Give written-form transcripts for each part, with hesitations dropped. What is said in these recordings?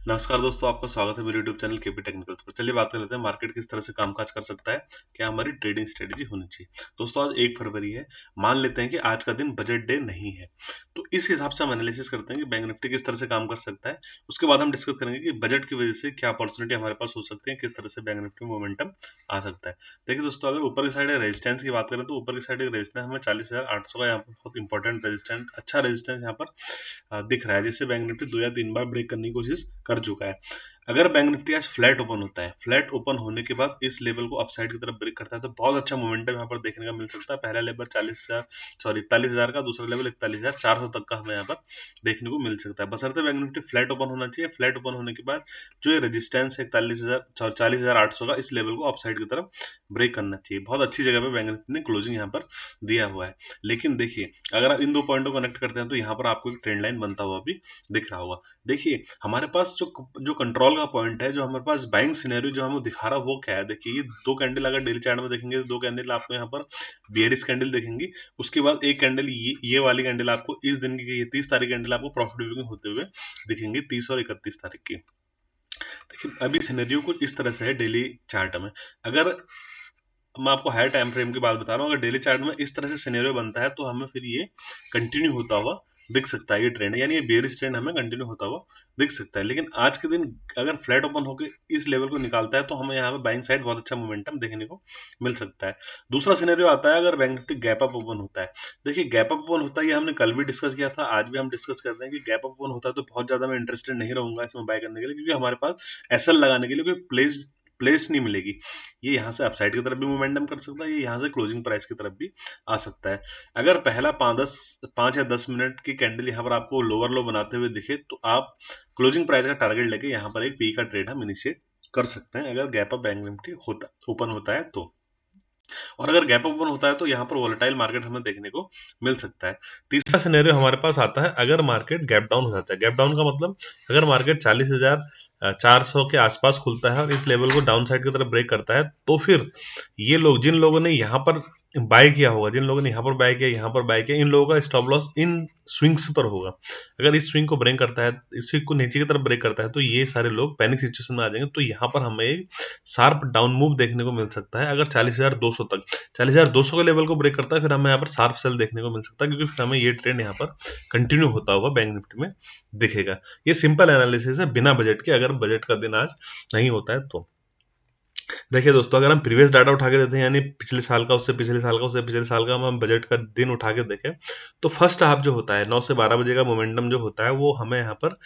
नमस्कार दोस्तों, आपका स्वागत है मेरे YouTube चैनल केपी टेक्निकल्स पर। चलिए बात कर लेते हैं मार्केट किस तरह से कामकाज कर सकता है, क्या हमारी ट्रेडिंग स्ट्रेटेजी होनी चाहिए। दोस्तों आज 1 फरवरी है, मान लेते हैं कि आज का दिन बजट डे नहीं है, तो इस हिसाब से हम एनालिसिस करते हैं कि बैंक निफ्टी किस तरह से काम कर सकता है। उसके बाद हम डिस्कस करेंगे कि बजट की वजह से क्या अपॉर्चुनिटी हमारे पास हो सकती है, किस तरह से बैंक निफ्टी में मोमेंटम आ सकता है। देखिए दोस्तों, अगर ऊपर की साइड रेजिस्टेंस की बात करें तो ऊपर की साइड रेजिस्टेंस हमें 40,800 का यहाँ पर बहुत इंपॉर्टेंट रेजिस्टेंस, अच्छा रेजिस्टेंस यहाँ पर दिख रहा है, जिससे बैंक निफ्टी 2 या 3 बार ब्रेक करने की कोशिश कर चुका है। अगर बैंक निफ्टी आज फ्लैट ओपन होता है, फ्लैट ओपन होने के बाद इस लेवल को अपसाइड की तरफ ब्रेक करता है, तो बहुत अच्छा मोमेंटम यहाँ पर देखने का मिल सकता है। पहला लेवल 41,000 का, दूसरा लेवल 41,400 तक का हमें यहाँ पर देखने को मिल सकता है, बशर्ते बैंक निफ्टी फ्लैट ओपन होना चाहिए। फ्लैट ओपन होने के बाद जो ये रेजिस्टेंस है 40,800 का, इस लेवल को अपसाइड की तरफ ब्रेक करना चाहिए। बहुत अच्छी जगह पे बैंक निफ्टी ने क्लोजिंग यहाँ पर दिया हुआ है। लेकिन देखिए, अगर आप इन दो पॉइंटों को कनेक्ट करते हैं तो यहाँ पर आपको एक ट्रेंड लाइन बनता हुआ भी दिख रहा होगा। देखिए, हमारे पास जो जो कंट्रोल का पॉइंट है, जो हमारे पास बाइंग सिनेरियो जो हमें दिखा रहा है, वो क्या है। देखिए, ये दो कैंडल अगर डेली चार्ट में देखेंगे तो दो कैंडल आपको यहाँ पर बियरिश कैंडल दिखेंगी। उसके बाद एक कैंडल ये वाली कैंडल आपको इस दिन की, ये 30 तारीख कैंडल आपको प्रॉफिट बुकिंग होते हुए दिखेंगी, 30 और 31 तारीख की। देखिए, अभी सिनेरियो कुछ इस तरह से है डेली चार्ट में। अगर मैं आपको हायर टाइम फ्रेम की बात बता रहा हूँ, अगर डेली चार्ट में इस तरह से सिनेरियो बनता है तो हमें फिर ये कंटिन्यू होता हुआ दिख सकता है, ये ट्रेंड, यानी ये बेयरिश ट्रेंड हमें कंटिन्यू होता हुआ दिख सकता है। लेकिन आज के दिन अगर फ्लैट ओपन होकर इस लेवल को निकालता है तो हमें यहाँ पे बाइंग साइड बहुत अच्छा मोमेंटम देखने को मिल सकता है। दूसरा सिनेरियो आता है अगर bank Nifty gap up open होता है। देखिए, गैप अप ओपन होता है, ये हमने कल भी डिस्कस किया था, आज भी हम डिस्कस करते हैं कि गैप अप ओपन होता है तो बहुत ज्यादा मैं इंटरेस्टेड नहीं रहूंगा इसमें बाय करने के लिए, क्योंकि हमारे पास एसएल लगाने के लिए कोई प्लेस प्लेस नहीं मिलेगी। ये यहाँ से अपसाइड की तरफ भी मोमेंटम कर सकता है, ये यहाँ से क्लोजिंग प्राइस की तरफ भी आ सकता है। अगर पहला 5 या 10 मिनट की कैंडल यहाँ पर आपको लोअर लो बनाते हुए दिखे तो आप क्लोजिंग प्राइस का टारगेट लेके यहाँ पर एक पी का ट्रेड हम इनिशिएट कर सकते हैं, अगर गैप अप बैंक निफ्टी होता ओपन होता है तो। और अगर गैप ओपन होता है तो यहाँ पर वोलेटाइल मार्केट हमें देखने को मिल सकता है। तीसरा सिनेरियो हमारे पास आता है अगर मार्केट गैप डाउन हो जाता है। गैप डाउन का मतलब अगर मार्केट 40,400 के आसपास खुलता है और इस लेवल को डाउन साइड की तरफ ब्रेक करता है, तो फिर ये लोग, जिन लोगों ने यहाँ पर बाय किया होगा, जिन लोगों ने यहाँ पर बाय किया, यहाँ पर बाय किया, इन लोगों का स्टॉप लॉस इन स्विंग्स पर होगा। अगर इस स्विंग को ब्रेक करता है, इस स्विंग को नीचे की तरफ ब्रेक करता है, तो ये सारे लोग पैनिक सिचुएशन में आ जाएंगे। तो यहाँ पर हमें एक शार्प डाउन मूव देखने को मिल सकता है। अगर 40,200 तक, 40,200 के लेवल को ब्रेक करता है, फिर हमें यहाँ पर शार्प सेल देखने को मिल सकता है, क्योंकि फिर हमें ये ट्रेंड यहाँ पर कंटिन्यू होता हुआ बैंक निफ्टी में दिखेगा। ये सिंपल एनालिसिस है बिना बजट के, अगर बजट का दिन आज नहीं होता है तो। देखिए दोस्तों, अगर हम प्रीवियस डाटा उठा के देते हैं, यानी पिछले साल का, उससे पिछले साल का, उससे पिछले साल का, हम बजट का दिन उठा के देखें तो फर्स्ट हाफ जो होता है 9 से 12 बजे का मोमेंटम जो होता है, वो हमें यहाँ पर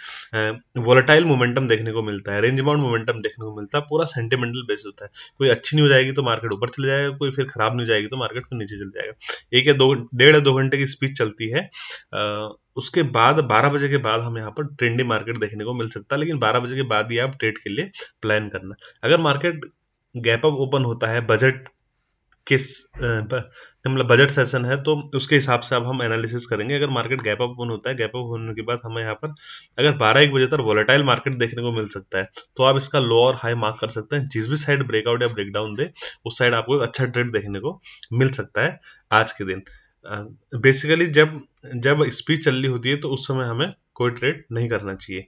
वोलेटाइल मोमेंटम देखने को मिलता है, रेंज बाउंड मोमेंटम देखने को मिलता है, पूरा सेंटिमेंटल बेस होता है। कोई अच्छी न्यूज आएगी तो मार्केट ऊपर चले जाएगा, कोई फिर खराब न्यूज आएगी तो मार्केट फिर नीचे चले जाएगा। 1 या 2 घंटे की स्पीच चलती है। उसके बाद 12 बजे के बाद हम यहाँ पर ट्रेंडी मार्केट देखने को मिल सकता है, लेकिन 12 बजे के बाद ही आप ट्रेड के लिए प्लान करना। अगर मार्केट गैप अप ओपन होता है बजट किस मतलब बजट सेशन है, तो उसके हिसाब से अब हम एनालिसिस करेंगे। अगर मार्केट गैप अप ओपन होता है, गैप अप होने के बाद हमें यहाँ पर अगर 12-1 बजे तक वोलेटाइल मार्केट देखने को मिल सकता है, तो आप इसका लो और हाई मार्क कर सकते हैं। जिस भी साइड ब्रेकआउट या ब्रेकडाउन दे, उस साइड आपको एक अच्छा ट्रेड देखने को मिल सकता है आज के दिन। बेसिकली जब जब स्पीच चल रही होती है तो उस समय हमें कोई ट्रेड नहीं करना चाहिए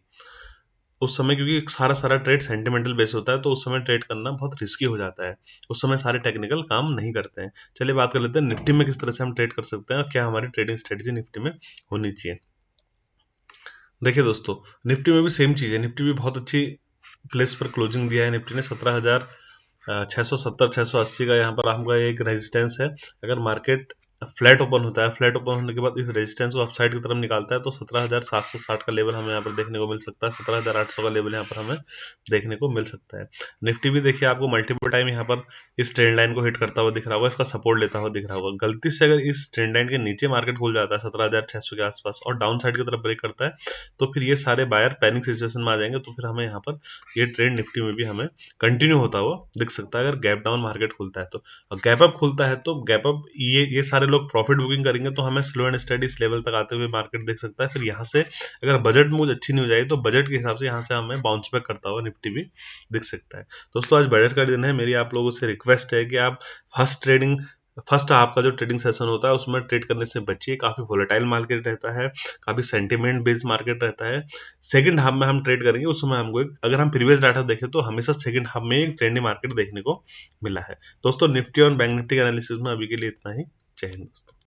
उस समय, क्योंकि सारा सारा ट्रेड सेंटिमेंटल बेस होता है, तो उस समय ट्रेड करना बहुत रिस्की हो जाता है। उस समय सारे टेक्निकल काम नहीं करते हैं। चलिए बात कर लेते हैं निफ्टी में किस तरह से हम ट्रेड कर सकते हैं और क्या हमारी ट्रेडिंग स्ट्रेटेजी निफ्टी में होनी चाहिए। देखिए दोस्तों, निफ्टी में भी सेम चीज़ है। निफ्टी भी बहुत अच्छी प्लेस पर क्लोजिंग दिया है। निफ्टी ने 17,670 680 का यहाँ पर हमका एक रेजिस्टेंस है। अगर मार्केट फ्लैट ओपन होता है, फ्लैट ओपन होने के बाद इस रेजिस्टेंस को अपसाइड की तरफ निकालता है, तो 17,760 का लेवल हमें यहाँ पर देखने को मिल सकता है। 17,800 का लेवल यहाँ पर हमें देखने को मिल सकता है। निफ्टी भी देखिए आपको मल्टीपल टाइम यहाँ पर इस ट्रेंड लाइन को हिट करता हुआ दिख रहा होगा, इसका सपोर्ट लेता हुआ दिख रहा होगा। गलती से अगर इस ट्रेंड लाइन के नीचे मार्केट खुल जाता है 17,600 के आसपास और डाउन साइड की तरफ ब्रेक करता है, तो फिर ये सारे बायर पैनिक सिचुएशन में आ जाएंगे। तो फिर हमें यहाँ पर ये ट्रेंड निफ्टी में भी हमें कंटिन्यू होता हुआ दिख सकता है, अगर गैप डाउन मार्केट खुलता है तो। और गैप अप खुलता है तो गैप अप ये सारे लोग प्रॉफिट बुकिंग करेंगे, तो हमें स्लो एंड स्टडी इस लेवल तक आते हुए मार्केट देख सकता है। फिर यहाँ से अगर बजट में कुछ अच्छी न्यूज आई तो बजट के हिसाब से यहाँ से हमें बाउंस बैक करता हुआ निफ्टी भी दिख सकता है। दोस्तों, आज बजट का दिन है। मेरी आप लोगों से रिक्वेस्ट है कि आप फर्स्ट ट्रेडिंग फर्स्ट हाफ का जो ट्रेडिंग सेशन होता है उसमें ट्रेड करने से बचिए, काफ़ी वोलेटाइल मार्केट रहता है, काफ़ी सेंटिमेंट बेस्ड मार्केट रहता है। सेकंड हाफ में हम ट्रेड करेंगे, उस समय हमको अगर हम प्रीवियस डाटा देखें तो हमेशा सेकंड हाफ में एक ट्रेंडी मार्केट देखने को मिला है। दोस्तों निफ्टी और बैंक निफ्टी के एनालिसिस में अभी के लिए इतना ही। जय हिंद दोस्तों।